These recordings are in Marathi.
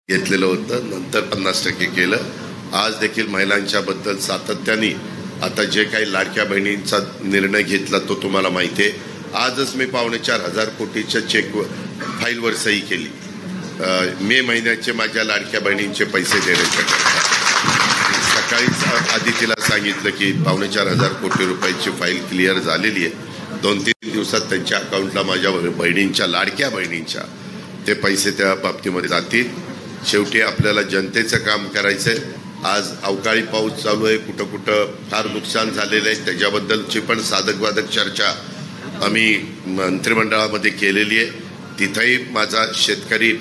घेतलेलं होतं, नंतर 50% केलं. आज देखील महिलांच्या बद्दल सातत्याने आता जे काही लाडक्या बहिणींचा निर्णय घेतला तो तुम्हाला माहिती आहे. आजच मी 4,500 कोटीच्या चेक फाईलवर सही केली. मे महिन्याचे माझ्या लाडक्या बहिणींचे पैसे देण्याच्या सकाळीच आदितीला सांगितलं की 4,500 कोटी रुपयाची फाईल क्लिअर झालेली आहे. 2-3 दिवसात त्यांच्या अकाउंटला माझ्या बहिणींच्या लाडक्या बहिणींच्या ते पैसे त्या बाबतीमध्ये जातील. शेवटी आपल्याला जनतेचं काम करायचं आहे. आज अवकाळी पाऊस चालू आहे, कुठं कुठं फार नुकसान झालेलं आहे, त्याच्याबद्दलची पण साधक चर्चा आम्ही मंत्रिमंडळामध्ये केलेली आहे. तिथंही माझा शेतकरी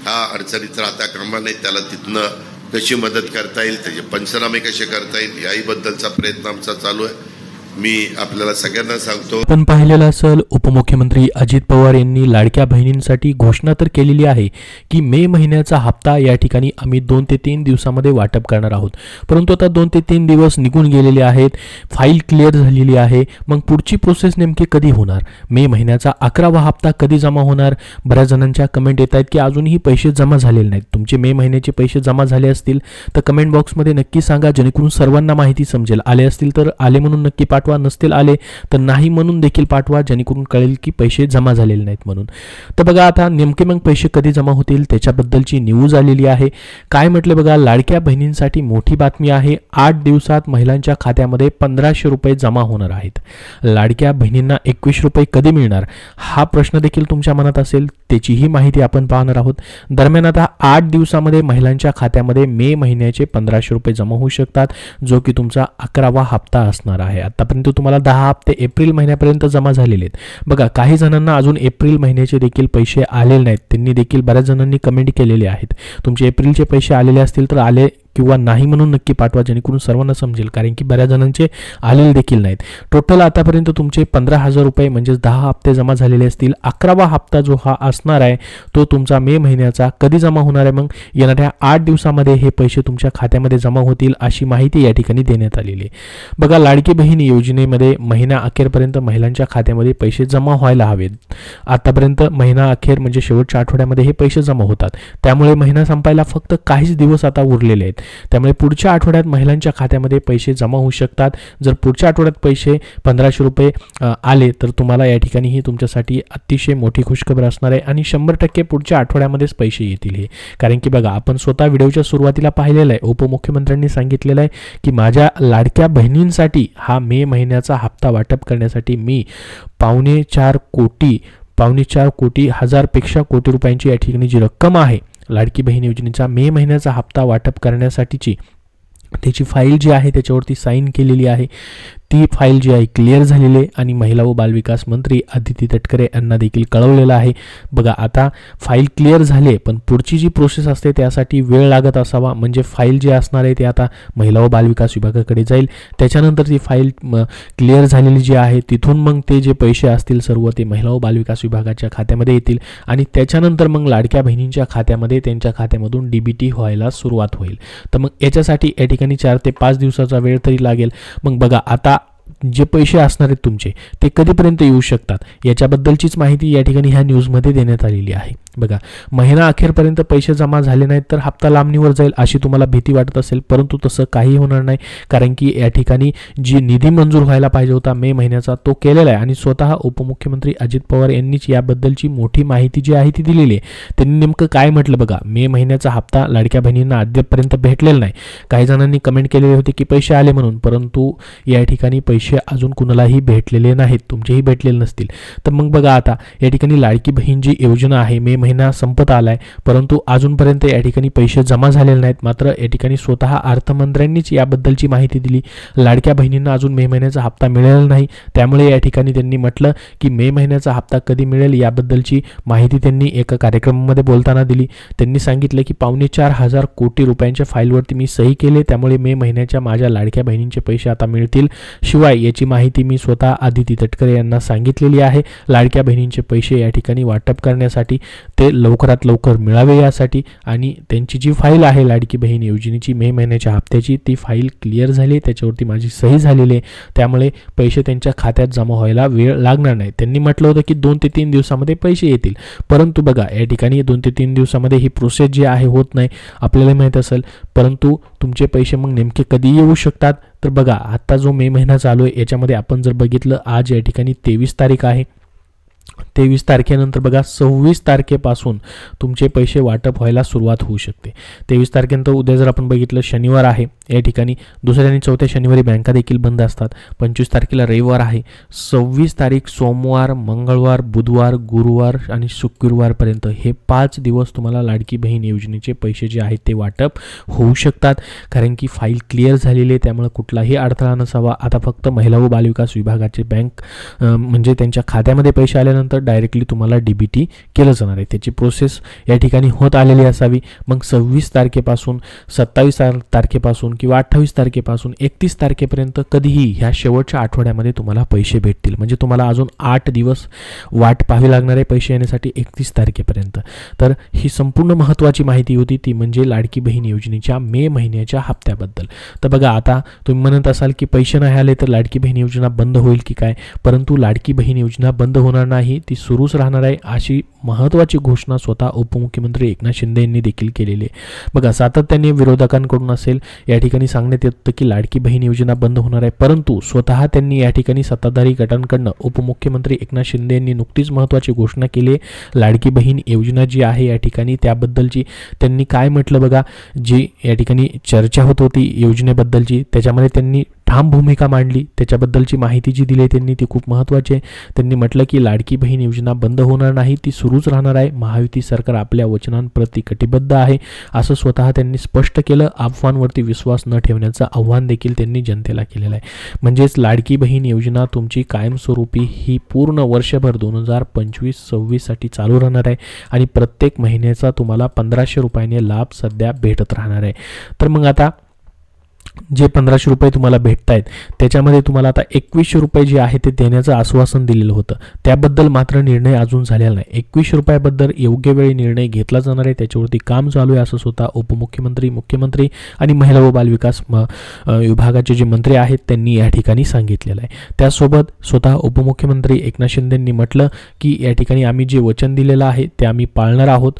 हा अडचणीत राहता कामा नये, त्याला तिथनं कशी मदत करता येईल, त्याचे पंचनामे कसे करता येईल याही बद्दलचा प्रयत्न आमचा चालू आहे. मी आपल्याला सगळ्यांना सांगतो. आपण पाहिलेलं असेल, उपमुख्यमंत्री अजित पवार यांनी लाडक्या बहिणींसाठी घोषणा तर केलेली आहे की मे महिन्याचा हप्ता या ठिकाणी आम्ही 2 ते 3 दिवसामध्ये वाटप करणार आहोत. परंतु आता 2 ते 3 दिवस निघून गेलेले आहेत, फाईल क्लिअर झालेली आहे. मग पुढची प्रोसेस नेमकी कधी होणार? मे महिन्याचा 11वा हप्ता कधी जमा होणार? बऱ्याच जणांच्या कमेंट येत आहेत की अजूनही पैसे जमा झालेले नाहीत. तुमचे मे महिन्याचे पैसे जमा झाले असतील तर कमेंट बॉक्समध्ये नक्की सांगा, जेणेकरून सर्वांना माहिती समजेल. आले असतील तर आले म्हणून नक्की पाठवा, नसतील आले तर नाही म्हणून देखील पाठवा, जेणेकरून कळेल की पैसे जमा झालेले नाहीत म्हणून. तर बघा आता नेमके मग पैसे कधी जमा होतील त्याच्याबद्दलची न्यूज आलेली आहे. काय म्हटले बघा, लाडक्या बहिणींसाठी मोठी बातमी आहे. 8 दिवसात महिलांच्या खात्यामध्ये 1,500 रुपये जमा होणार आहेत. लाडक्या बहिणींना 21 रुपये कधी मिळणार हा प्रश्न देखील तुमच्या मनात असेल, त्याचीही माहिती आपण पाहणार आहोत. दरम्यान आता 8 दिवसामध्ये महिलांच्या खात्यामध्ये मे महिन्याचे 1,500 रुपये जमा होऊ शकतात, जो की तुमचा 11वा हप्ता असणार आहे. आतापर्यंत तुम्हाला 10 हप्ते एप्रिल महिन्यापर्यंत जमा झालेले आहेत. बघा, काही जणांना अजून एप्रिल महिन्याचे देखील पैसे आलेले नाहीत. त्यांनी देखील बऱ्याच जणांनी कमेंट केलेले आहेत. तुमचे एप्रिलचे पैसे आलेले असतील तर आले किंवा नाही म्हणून नक्की पाठवा, जेणेकरून सर्वांना समजेल, कारण की बऱ्याच जणांचे आलेले देखील नाहीत. टोटल आतापर्यंत तुमचे 15,000 रुपये म्हणजेच 10 हप्ते जमा झालेले असतील. 11वा हप्ता जो हा असणार आहे तो तुमचा मे महिन्याचा कधी जमा होणार आहे? मग येणाऱ्या 8 दिवसामध्ये हे पैसे तुमच्या खात्यामध्ये जमा होतील अशी माहिती या ठिकाणी देण्यात आलेली आहे. बघा, लाडकी बहीण योजनेमध्ये महिना अखेरपर्यंत महिलांच्या खात्यामध्ये पैसे जमा व्हायला हवेत. आतापर्यंत महिना अखेर म्हणजे शेवटच्या आठवड्यामध्ये हे पैसे जमा होतात. त्यामुळे महिना संपायला फक्त काहीच दिवस आता उरलेले आहेत. त्यामुळे पुढच्या आठवड्यात महिलांच्या खात्यामध्ये पैसे जमा होऊ शकतात. जर पुढच्या आठवड्यात पैसे 1,500 रुपये आले तर तुम्हाला या ठिकाणी ही तुमच्यासाठी अतिशय मोठी खुशखबर असणार आहे आणि 100% पुढच्या आठवड्यामध्येच पैसे येतील हे. कारण की बघा, आपण स्वतः व्हिडिओच्या सुरुवातीला पाहिलेलं आहे, उपमुख्यमंत्र्यांनी सांगितलेलं आहे की माझ्या लाडक्या बहिणींसाठी हा मे महिन्याचा हप्ता वाटप करण्यासाठी मी 4.25 कोटी हजारपेक्षा कोटी रुपयांची या ठिकाणी जी रक्कम आहे लाडकी बहीण योजनेचा मे महिन्याचा हप्ता वाटप करण्यासाठीची त्याची फाईल जी आहे त्याच्यावरती साईन केलेली आहे. ती फाईल जी आहे क्लिअर झालेली आहे आणि महिला व बालविकास मंत्री आदिती तटकरे यांना देखील कळवलेलं आहे. बघा, आता फाईल क्लिअर झाली आहे, पण पुढची जी प्रोसेस असते त्यासाठी वेळ लागत असावा. म्हणजे फाईल जी असणार आहे ते आता महिला व बालविकास विभागाकडे जाईल. त्याच्यानंतर ती फाईल क्लिअर झालेली जी आहे तिथून मग ते जे पैसे असतील सर्व ते महिला व बालविकास विभागाच्या खात्यामध्ये येतील आणि त्याच्यानंतर मग लाडक्या बहिणींच्या खात्यामध्ये त्यांच्या खात्यामधून DBT व्हायला सुरुवात होईल. तर मग याच्यासाठी या ठिकाणी 4 ते 5 दिवसाचा वेळ तरी लागेल. मग बघा, आता जे पैसे असणार आहेत तुमचे ते कधीपर्यंत येऊ शकतात याच्याबद्दलचीच माहिती या ठिकाणी ह्या न्यूजमध्ये देण्यात आलेली आहे. बघा, महिना अखेरपर्यंत पैसे जमा झाले नाहीत तर हप्ता लांबणीवर जाईल अशी तुम्हाला भीती वाटत असेल, परंतु तसं काही होणार नाही. कारण की या ठिकाणी जी निधी मंजूर व्हायला पाहिजे होता मे महिन्याचा तो केलेला आहे आणि स्वतः उपमुख्यमंत्री अजित पवार यांनीच याबद्दलची मोठी माहिती जी आहे ती दिलेली आहे. त्यांनी नेमकं काय म्हटलं बघा, मे महिन्याचा हप्ता लाडक्या बहिणींना अद्यापपर्यंत भेटलेला नाही. काही जणांनी कमेंट केलेले होते की पैसे आले म्हणून, परंतु या ठिकाणी पैसे अजून कुणालाही भेटलेले नाहीत, तुमचेही भेटलेले नसतील. तर मग बघा, आता या ठिकाणी लाडकी बहीण जी योजना आहे मे महिना संपत आलाय, परंतु अजूनपर्यंत या ठिकाणी पैसे जमा झालेले नाहीत. मात्र या ठिकाणी स्वतः अर्थमंत्र्यांनीच याबद्दलची माहिती दिली. लाडक्या बहिणींना अजून मे महिन्याचा हप्ता मिळालेला नाही, त्यामुळे या ठिकाणी त्यांनी म्हटलं की मे महिन्याचा हप्ता कधी मिळेल याबद्दलची माहिती त्यांनी एका कार्यक्रमामध्ये बोलताना दिली. त्यांनी सांगितलं की 4.25 कोटी रुपयांच्या फाईलवरती मी सही केले, त्यामुळे मे महिन्याच्या माझ्या लाडक्या बहिणींचे पैसे आता मिळतील. शिवाय शिवाय याची माहिती मी स्वतः आदिती तटकरे यांना सांगितलेली आहे. लाडक्या बहिणींचे पैसे या ठिकाणी वाटप करण्यासाठी, ते लवकरात लवकर मिळावे यासाठी, आणि त्यांची जी फाईल आहे लाडकी बहीण योजनेची मे महिन्याच्या हप्त्याची, ती फाईल क्लिअर झाली, त्याच्यावरती माझी सही झालेली आहे. त्यामुळे पैसे त्यांच्या खात्यात जमा व्हायला वेळ लागणार नाही. त्यांनी म्हटलं होतं की 2 ते 3 दिवसामध्ये पैसे येतील, परंतु बघा या ठिकाणी 2 ते 3 दिवसामध्ये ही प्रोसेस जी आहे होत नाही, आपल्याला माहीत असेल. परंतु तुमचे पैसे मग नेमके कधी येऊ शकतात, तर बघा आता जो मे महिना चालू आहे याच्यामध्ये आपण जर बघितलं, आज या ठिकाणी 23 तारीख आहे. 23 तारखेनंतर बघा 26 तारखेपासून तुमचे पैसे वाटप व्हायला सुरुवात होऊ शकते. 23 तारखेनंतर उद्या जर आपण बघितलं शनिवार आहे, या ठिकाणी दुसऱ्या आणि चौथ्या शनिवारी बँका देखील बंद असतात. 25 तारखेला रविवार आहे. 26 तारीख सोमवार, मंगळवार, बुधवार, गुरुवार आणि शुक्रवारपर्यंत हे 5 दिवस तुम्हाला लाडकी बहीण योजनेचे पैसे जे आहेत ते वाटप होऊ शकतात, कारण की फाईल क्लिअर झालेली आहे. त्यामुळे कुठलाही अडथळा नसावा. आता फक्त महिला व बालविकास विभागाचे बँक म्हणजे त्यांच्या खात्यामध्ये पैसे आल्यानंतर डायरेक्टली तुम्हाला डीबीटी केलं जाणार आहे. त्याची प्रोसेस या ठिकाणी होत आलेली असावी. मग 26 तारखेपासून 27 तारखेपासून किंवा 28 तारखेपासून 31 तारखेपर्यंत कधीही ह्या शेवटच्या आठवड्यामध्ये तुम्हाला पैसे भेटतील. म्हणजे तुम्हाला अजून 8 दिवस वाट पाहावी लागणार आहे पैसे येण्यासाठी 31 तारखेपर्यंत. तर ही संपूर्ण महत्त्वाची माहिती होती, ती म्हणजे लाडकी बहीण योजनेच्या मे महिन्याच्या हप्त्याबद्दल. तर बघा आता तुम्ही म्हणत असाल की पैसे नाही आले तर लाडकी बहीण योजना बंद होईल की काय, परंतु लाडकी बहीण योजना बंद होणार नाही, ती सुरूच राहणार आहे, अशी महत्त्वाची घोषणा स्वतः उपमुख्यमंत्री एकनाथ शिंदे यांनी देखील केलेली आहे. बघा सातत्याने विरोधकांकडून असेल या ठिकाणी सांगण्यात येतं की लाडकी बहीण योजना बंद होणार आहे, परंतु स्वतः त्यांनी या ठिकाणी सत्ताधारी गटांकडनं उपमुख्यमंत्री एकनाथ शिंदे यांनी नुकतीच महत्त्वाची घोषणा केली आहे. लाडकी बहीण योजना जी आहे या ठिकाणी त्याबद्दलची त्यांनी काय म्हटलं बघा, जी या ठिकाणी चर्चा होत होती योजनेबद्दलची, त्याच्यामध्ये त्यांनी ठाम भूमिका मांडली. त्याच्याबद्दलची माहिती जी दिली त्यांनी ती खूप महत्त्वाची आहे. त्यांनी म्हटलं की लाडकी बहीण योजना बंद होणार नाही, ती सुरूच राहणार आहे. महायुती सरकार आपल्या वचनांप्रती कटिबद्ध आहे, असं स्वतः त्यांनी स्पष्ट केलं. अफवांवरती विश्वास न ठेवण्याचं आव्हान देखील त्यांनी जनतेला केलेलं आहे. म्हणजेच लाडकी बहीण योजना तुमची कायमस्वरूपी ही पूर्ण वर्षभर 2025-26साठी चालू राहणार आहे आणि प्रत्येक महिन्याचा तुम्हाला 1500 रुपयाने लाभ सध्या भेटत राहणार आहे. तर मग आता जे 1500 रुपये तुम्हाला भेटत आहेत त्याच्यामध्ये तुम्हाला आता 2100 रुपये जे आहे ते देण्याचं आश्वासन दिलेलं होतं, त्याबद्दल मात्र निर्णय अजून झालेला नाही. 2100 रुपयाबद्दल योग्य वेळी निर्णय घेतला जाणार आहे, त्याच्यावरती काम चालू आहे, असं स्वतः उपमुख्यमंत्री, मुख्यमंत्री आणि महिला व बालविकास विभागाचे जे मंत्री आहेत त्यांनी या ठिकाणी सांगितलेलं आहे. त्यासोबत स्वतः उपमुख्यमंत्री एकनाथ शिंदेंनी म्हटलं की या ठिकाणी आम्ही जे वचन दिलेलं आहे ते आम्ही पाळणार आहोत.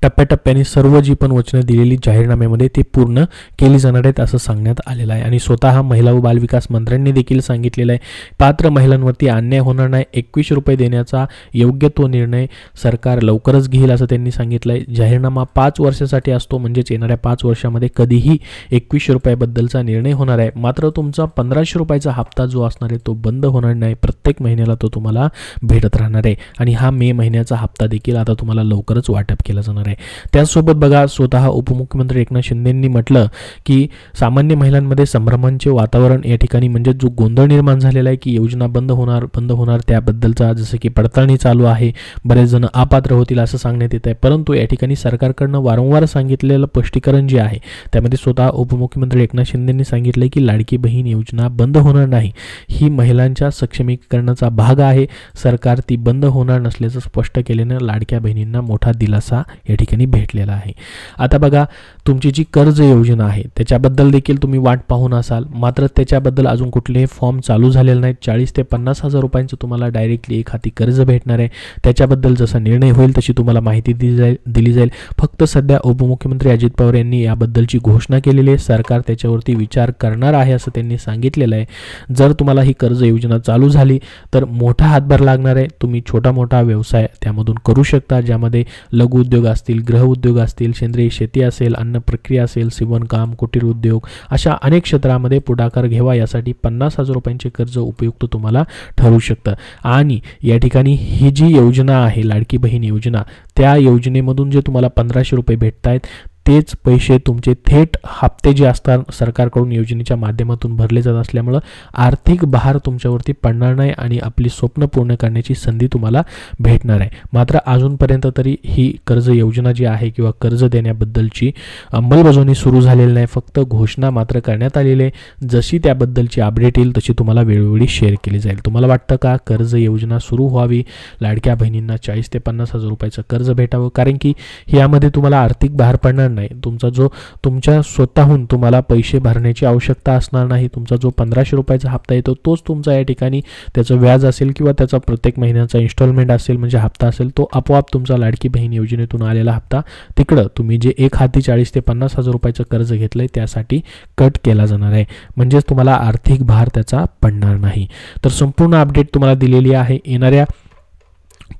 टप्प्याटप्प्याने सर्व जी पण वचनं दिलेली जाहीरनाम्यामध्ये ते पूर्ण केली जाणार आहेत असं सांगण्यात आलेलं आहे. आणि स्वतः महिला व बालविकास मंत्र्यांनी देखील सांगितलेलं आहे पात्र महिलांवरती अन्याय होणार नाही, 2100 रुपये देण्याचा योग्य तो निर्णय सरकार लवकरच घेईल असं त्यांनी सांगितलं आहे. जाहीरनामा 5 वर्षासाठी असतो, म्हणजेच येणाऱ्या 5 वर्षामध्ये कधीही 2100 रुपयाबद्दलचा निर्णय होणार आहे. मात्र तुमचा 1500 रुपयाचा हप्ता जो असणार आहे तो बंद होणार नाही, प्रत्येक महिन्याला तो तुम्हाला भेटत राहणार आहे. आणि हा मे महिन्याचा हप्ता देखील आता तुम्हाला लवकरच वाटप केला जाणार आहे. त्यासोबत बघा स्वतः उपमुख्यमंत्री एकनाथ शिंदेंनी म्हटलं की सामान्य महिलांमध्ये संभ्रमांचे वातावरण या ठिकाणी म्हणजे जो गोंधळ निर्माण झालेला आहे की योजना बंद होणार त्याबद्दलचा जसं की पडताळणी चालू आहे, बरेच जण अपात्र होतील असं सांगण्यात येत आहे. परंतु या ठिकाणी सरकारकडनं वारंवार सांगितलेलं स्पष्टीकरण जे आहे त्यामध्ये स्वतः उपमुख्यमंत्री एकनाथ शिंदेंनी सांगितलं की लाडकी बहीण योजना बंद होणार नाही, ही महिलांच्या सक्षमीकरणाचा भाग आहे, सरकार ती बंद होणार नसल्याचं स्पष्ट केल्यानं लाडक्या बहिणींना मोठा दिलासा या ठिकाणी भेटलेला आहे. आता बघा तुमची जी कर्ज योजना आहे त्याच्याबद्दल देखील तुम्ही वाट पाहून असाल, मात्र त्याच्याबद्दल अजून कुठलेही फॉर्म चालू झालेले नाहीत. 40 ते 50 हजार रुपयांचं तुम्हाला डायरेक्टली एक हाती कर्ज भेटणार आहे. त्याच्याबद्दल जसा निर्णय होईल तशी तुम्हाला माहिती दिली जाईल. फक्त सध्या उपमुख्यमंत्री अजित पवार यांनी याबद्दलची घोषणा केलेली आहे, सरकार त्याच्यावरती विचार करणार आहे असं त्यांनी सांगितलेलं आहे. जर तुम्हाला ही कर्ज योजना चालू झाली तर मोठा हातभार लागणार आहे. तुम्ही छोटा मोठा व्यवसाय त्यामधून करू शकता, ज्यामध्ये लघु उद्योग असतील, गृह उद्योग असतील, सेंद्रिय शेती असेल, अन्न प्रक्रिया असेल, शिवणकाम, कुटीर उद्योग, अशा अनेक क्षेत्रामध्ये पुढाकार घ्यावा. यासाठी 50,000 रुपयांचे कर्ज उपयुक्त तुम्हाला ठरू शकतं. आणि या ठिकाणी ही जी योजना आहे लाडकी बहीण योजना, त्या योजनेमधून जे तुम्हाला 1500 रुपये भेटत आहेत तेच पैसे तुमचे थेट हप्ते जे असतात सरकारकडून योजनेच्या माध्यमातून भरले जात असल्यामुळं आर्थिक भार तुमच्यावरती पडणार नाही आणि आपली स्वप्न पूर्ण करण्याची संधी तुम्हाला भेटणार आहे. मात्र अजूनपर्यंत तरी ही कर्ज योजना जी आहे किंवा कर्ज देण्याबद्दलची अंमलबजावणी सुरू झालेली नाही, फक्त घोषणा मात्र करण्यात आलेली आहे. जशी त्याबद्दलची अपडेट येईल तशी तुम्हाला वेळोवेळी शेअर केली जाईल. तुम्हाला वाटतं का कर्ज योजना सुरू व्हावी, लाडक्या बहिणींना 40 ते 50 हजार रुपयाचं कर्ज भेटावं? कारण की यामध्ये तुम्हाला आर्थिक भार पडणार नाही. तुमच्या स्वतःहून तुम्हाला पैसे भरण्याची आवश्यकता असणार नाही. तुमचा जो 1500 रुपयाचा हप्ता येतो तोच तुमचा या ठिकाणी त्याचं व्याज असेल किंवा त्याचा प्रत्येक महिन्याचा इन्स्टॉलमेंट असेल म्हणजे हप्ता असेल तो आपोआप तुमचा लाडकी बहीण योजनेतून आलेला हप्ता तिकडं तुम्ही जे एक हाती 40 ते 50 हजार रुपयाचं कर्ज घेतलंय त्यासाठी कट केला जाणार आहे. म्हणजेच तुम्हाला आर्थिक भार त्याचा पडणार नाही. तर संपूर्ण अपडेट तुम्हाला दिलेली आहे. येणाऱ्या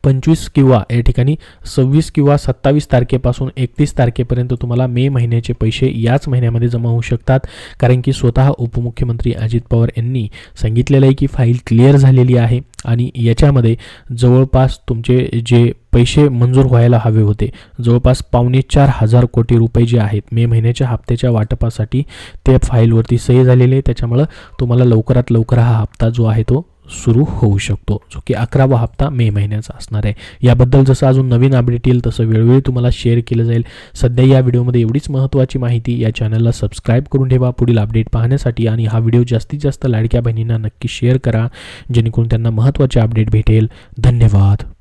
25 किंवा या ठिकाणी 26 किंवा 27 तारखेपासून 31 तारखेपर्यंत तुम्हाला मे महिन्याचे पैसे याच महिन्यामध्ये जमा होऊ शकतात. कारण की स्वतः उपमुख्यमंत्री अजित पवार यांनी सांगितलेलं आहे की फाईल क्लिअर झालेली आहे आणि याच्यामध्ये जवळपास तुमचे जे पैसे मंजूर व्हायला हवे होते जवळपास 4.25 कोटी रुपये जे आहेत मे महिन्याच्या हप्त्याच्या वाटपासाठी ते फाईलवरती सही झालेले आहे. त्याच्यामुळं तुम्हाला लवकरात लवकर हा हप्ता जो आहे तो सुरू होऊ शकतो, जो की 11वा हप्ता मे महिन्याचा असणार आहे. याबद्दल जसं अजून नवीन अपडेट येईल तसं वेळोवेळी तुम्हाला शेअर केलं जाईल. सध्या या व्हिडिओमध्ये एवढीच महत्त्वाची माहिती. या चॅनलला सबस्क्राईब करून ठेवा पुढील अपडेट पाहण्यासाठी आणि हा व्हिडिओ जास्तीत जास्त लाडक्या बहिणींना नक्की शेअर करा जेणेकरून त्यांना महत्त्वाचे अपडेट भेटेल. धन्यवाद.